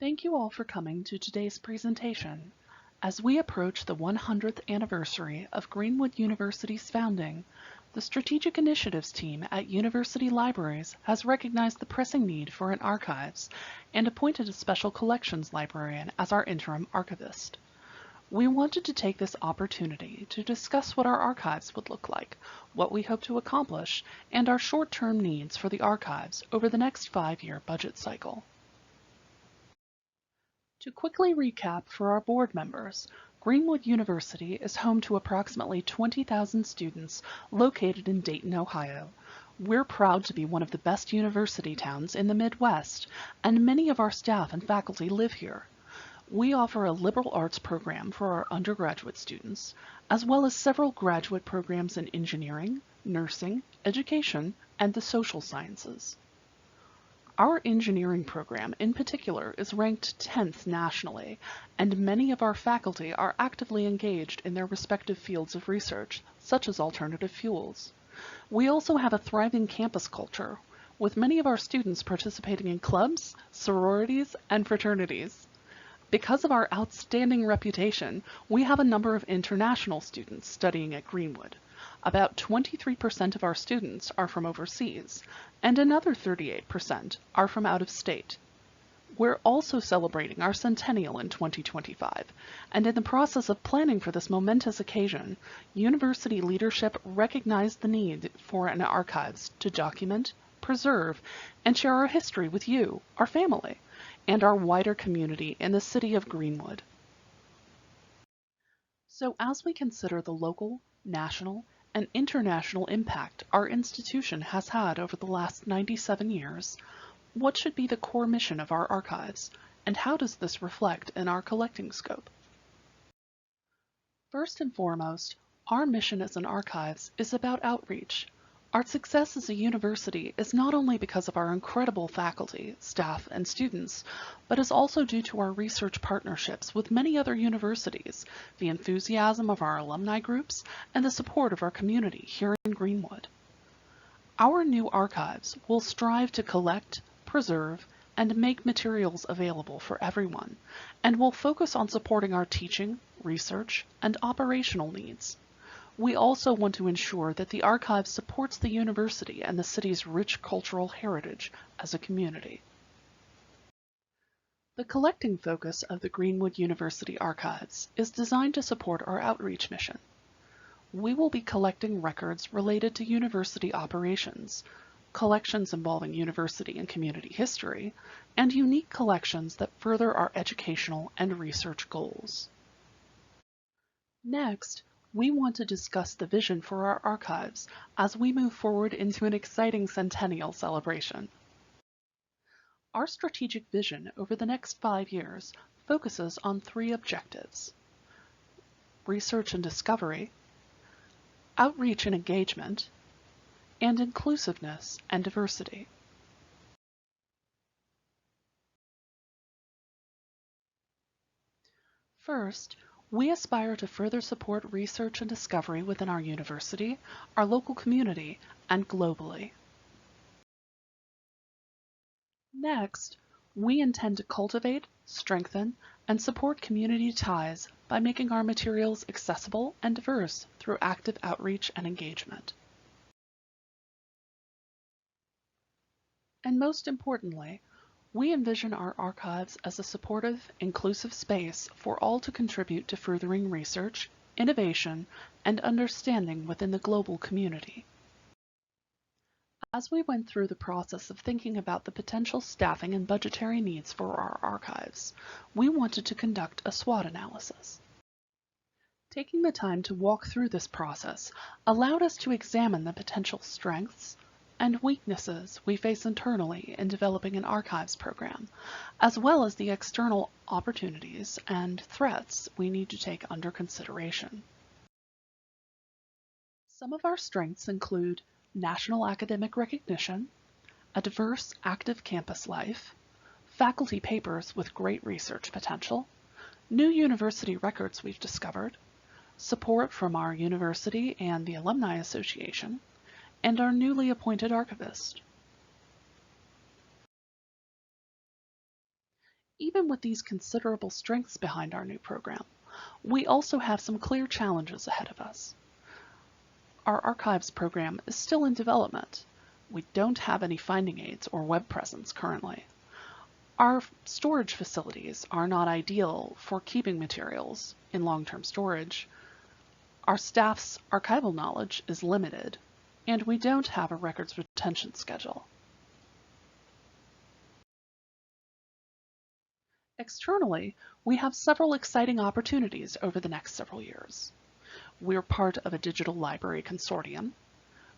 Thank you all for coming to today's presentation. As we approach the 100th anniversary of Greenwood University's founding, the Strategic Initiatives team at University Libraries has recognized the pressing need for an archives and appointed a special collections librarian as our interim archivist. We wanted to take this opportunity to discuss what our archives would look like, what we hope to accomplish, and our short-term needs for the archives over the next 5-year budget cycle. To quickly recap for our board members, Greenwood University is home to approximately 20,000 students located in Dayton, Ohio. We're proud to be one of the best university towns in the Midwest, and many of our staff and faculty live here. We offer a liberal arts program for our undergraduate students, as well as several graduate programs in engineering, nursing, education, and the social sciences. Our engineering program in particular is ranked 10th nationally, and many of our faculty are actively engaged in their respective fields of research, such as alternative fuels. We also have a thriving campus culture, with many of our students participating in clubs, sororities, and fraternities. Because of our outstanding reputation, we have a number of international students studying at Greenwood. About 23% of our students are from overseas, and another 38% are from out of state. We're also celebrating our centennial in 2025, and in the process of planning for this momentous occasion, university leadership recognized the need for an archives to document, preserve, and share our history with you, our family, and our wider community in the city of Greenwood. So as we consider the local, national, and international impact our institution has had over the last 97 years, what should be the core mission of our archives, and how does this reflect in our collecting scope? First and foremost, our mission as an archives is about outreach. Our success as a university is not only because of our incredible faculty, staff, and students, but is also due to our research partnerships with many other universities, the enthusiasm of our alumni groups, and the support of our community here in Greenwood. Our new archives will strive to collect, preserve, and make materials available for everyone, and will focus on supporting our teaching, research, and operational needs. We also want to ensure that the archive supports the university and the city's rich cultural heritage as a community. The collecting focus of the Greenwood University Archives is designed to support our outreach mission. We will be collecting records related to university operations, collections involving university and community history, and unique collections that further our educational and research goals. Next, we want to discuss the vision for our archives as we move forward into an exciting centennial celebration. Our strategic vision over the next 5 years focuses on 3 objectives: research and discovery, outreach and engagement, and inclusiveness and diversity. First, we aspire to further support research and discovery within our university, our local community, and globally. Next, we intend to cultivate, strengthen, and support community ties by making our materials accessible and diverse through active outreach and engagement. And most importantly, we envision our archives as a supportive, inclusive space for all to contribute to furthering research, innovation, and understanding within the global community. As we went through the process of thinking about the potential staffing and budgetary needs for our archives, we wanted to conduct a SWOT analysis. Taking the time to walk through this process allowed us to examine the potential strengths and weaknesses we face internally in developing an archives program, as well as the external opportunities and threats we need to take under consideration. Some of our strengths include national academic recognition, a diverse, active campus life, faculty papers with great research potential, new university records we've discovered, support from our university and the Alumni Association, and our newly appointed archivist. Even with these considerable strengths behind our new program, we also have some clear challenges ahead of us. Our archives program is still in development. We don't have any finding aids or web presence currently. Our storage facilities are not ideal for keeping materials in long-term storage. Our staff's archival knowledge is limited, and we don't have a records retention schedule. Externally, we have several exciting opportunities over the next several years. We're part of a digital library consortium.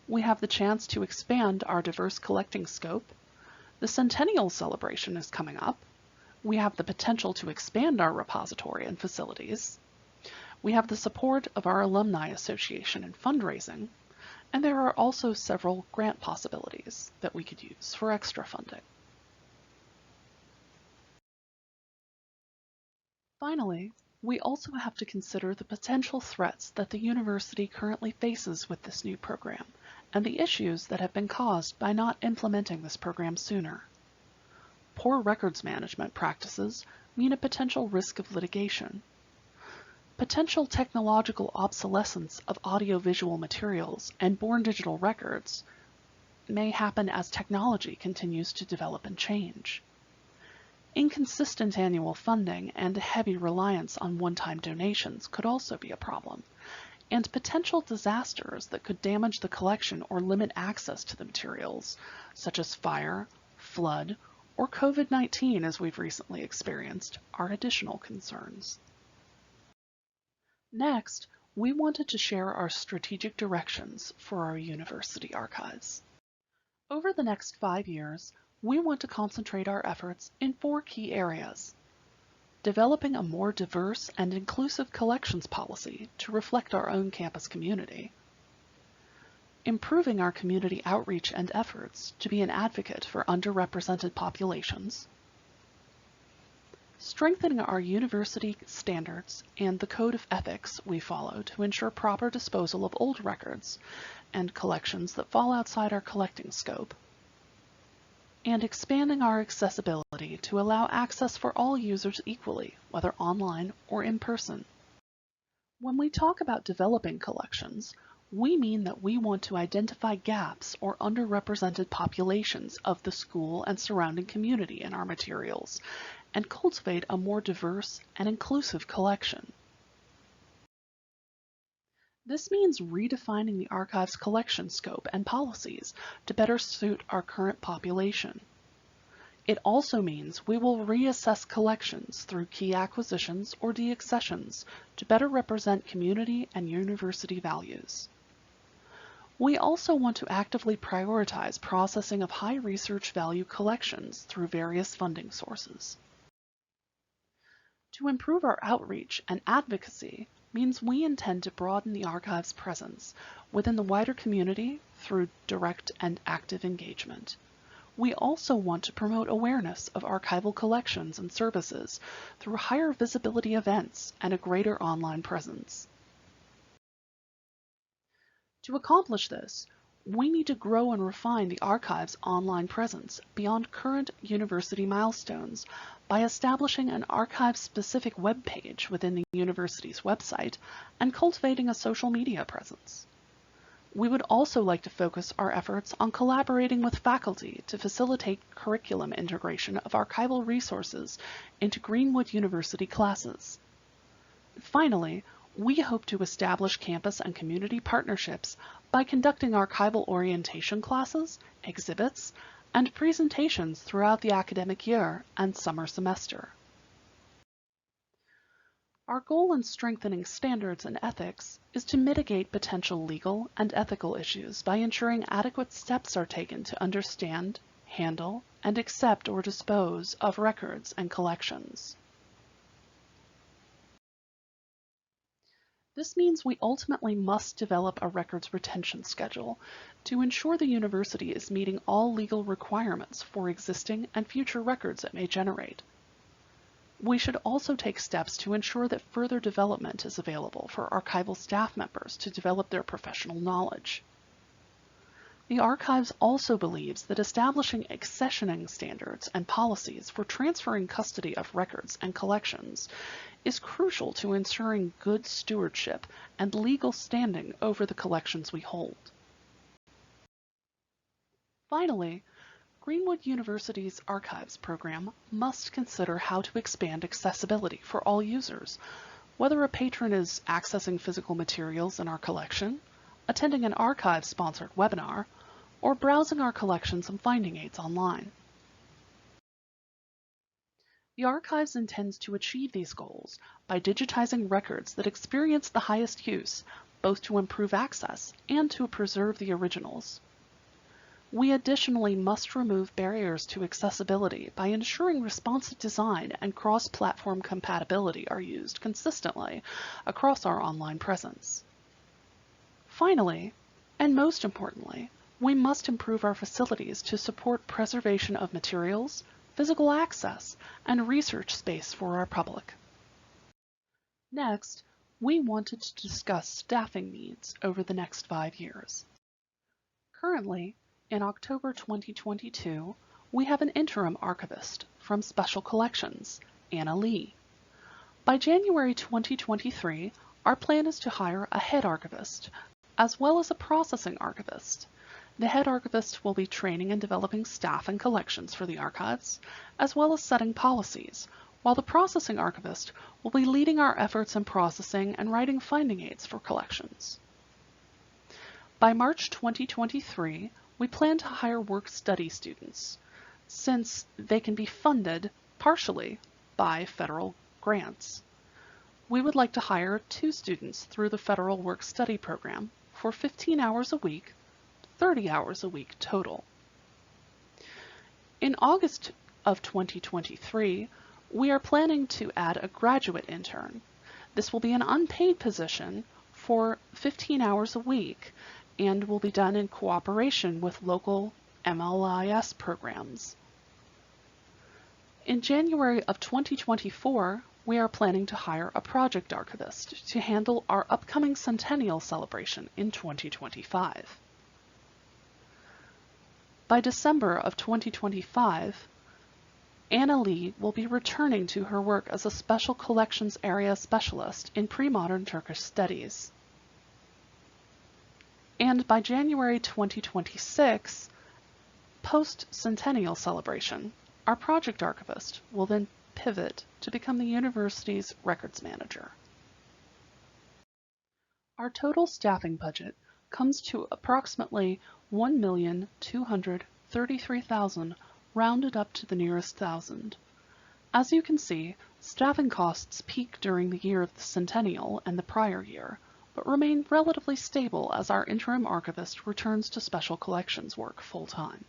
We have the chance to expand our diverse collecting scope. The centennial celebration is coming up. We have the potential to expand our repository and facilities. We have the support of our Alumni Association in fundraising, and there are also several grant possibilities that we could use for extra funding. Finally, we also have to consider the potential threats that the university currently faces with this new program and the issues that have been caused by not implementing this program sooner. Poor records management practices mean a potential risk of litigation. Potential technological obsolescence of audiovisual materials and born digital records may happen as technology continues to develop and change. Inconsistent annual funding and heavy reliance on one-time donations could also be a problem, and potential disasters that could damage the collection or limit access to the materials, such as fire, flood, or COVID-19 as we've recently experienced, are additional concerns. Next, we wanted to share our strategic directions for our university archives. Over the next 5 years, we want to concentrate our efforts in 4 key areas. Developing a more diverse and inclusive collections policy to reflect our own campus community. Improving our community outreach and efforts to be an advocate for underrepresented populations. Strengthening our university standards and the code of ethics we follow to ensure proper disposal of old records and collections that fall outside our collecting scope. And expanding our accessibility to allow access for all users equally, whether online or in person. When we talk about developing collections, we mean that we want to identify gaps or underrepresented populations of the school and surrounding community in our materials and cultivate a more diverse and inclusive collection. This means redefining the archive's collection scope and policies to better suit our current population. It also means we will reassess collections through key acquisitions or deaccessions to better represent community and university values. We also want to actively prioritize processing of high research value collections through various funding sources. To improve our outreach and advocacy means we intend to broaden the archive's presence within the wider community through direct and active engagement. We also want to promote awareness of archival collections and services through higher visibility events and a greater online presence. To accomplish this, we need to grow and refine the archive's online presence beyond current university milestones by establishing an archive-specific web page within the university's website and cultivating a social media presence. We would also like to focus our efforts on collaborating with faculty to facilitate curriculum integration of archival resources into Greenwood University classes. Finally, we hope to establish campus and community partnerships by conducting archival orientation classes, exhibits, and presentations throughout the academic year and summer semester. Our goal in strengthening standards and ethics is to mitigate potential legal and ethical issues by ensuring adequate steps are taken to understand, handle, and accept or dispose of records and collections. This means we ultimately must develop a records retention schedule to ensure the university is meeting all legal requirements for existing and future records it may generate. We should also take steps to ensure that further development is available for archival staff members to develop their professional knowledge. The Archives also believes that establishing accessioning standards and policies for transferring custody of records and collections is crucial to ensuring good stewardship and legal standing over the collections we hold. Finally, Greenwood University's Archives program must consider how to expand accessibility for all users, whether a patron is accessing physical materials in our collection, attending an Archives-sponsored webinar, or browsing our collections and finding aids online. The Archives intends to achieve these goals by digitizing records that experience the highest use, both to improve access and to preserve the originals. We additionally must remove barriers to accessibility by ensuring responsive design and cross-platform compatibility are used consistently across our online presence. Finally, and most importantly, we must improve our facilities to support preservation of materials, physical access, and research space for our public. Next, we wanted to discuss staffing needs over the next 5 years. Currently, in October 2022, we have an interim archivist from Special Collections, Anna Lee. By January 2023, our plan is to hire a head archivist, as well as a processing archivist. The head archivist will be training and developing staff and collections for the Archives, as well as setting policies, while the processing archivist will be leading our efforts in processing and writing finding aids for collections. By March 2023, we plan to hire work-study students, since they can be funded partially by federal grants. We would like to hire 2 students through the federal work-study program for 15 hours a week, 30 hours a week total. In August of 2023, we are planning to add a graduate intern. This will be an unpaid position for 15 hours a week and will be done in cooperation with local MLIS programs. In January of 2024, we are planning to hire a project archivist to handle our upcoming centennial celebration in 2025. By December of 2025, Anna Lee will be returning to her work as a Special Collections Area Specialist in Pre-Modern Turkish Studies. And by January 2026, post-centennial celebration, our project archivist will then pivot to become the university's records manager. Our total staffing budget comes to approximately $1,233,000, rounded up to the nearest thousand. As you can see, staffing costs peak during the year of the centennial and the prior year, but remain relatively stable as our interim archivist returns to special collections work full-time.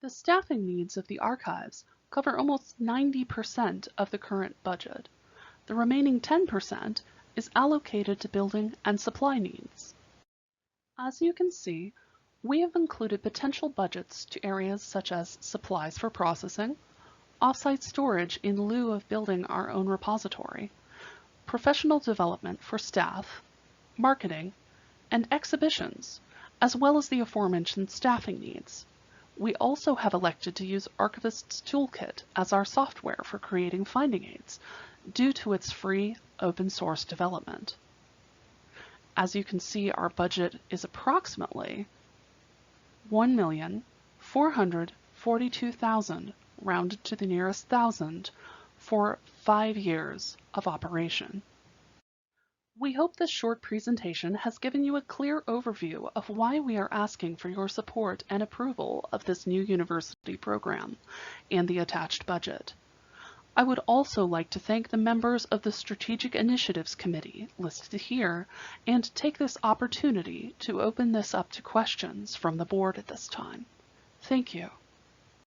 The staffing needs of the Archives cover almost 90% of the current budget. The remaining 10% is allocated to building and supply needs. As you can see, we have included potential budgets to areas such as supplies for processing, offsite storage in lieu of building our own repository, professional development for staff, marketing, and exhibitions, as well as the aforementioned staffing needs. We also have elected to use Archivist's Toolkit as our software for creating finding aids, due to its free, open-source development. As you can see, our budget is approximately $1,442,000, rounded to the nearest thousand, for 5 years of operation. We hope this short presentation has given you a clear overview of why we are asking for your support and approval of this new university program and the attached budget. I would also like to thank the members of the Strategic Initiatives Committee listed here and take this opportunity to open this up to questions from the board at this time. Thank you.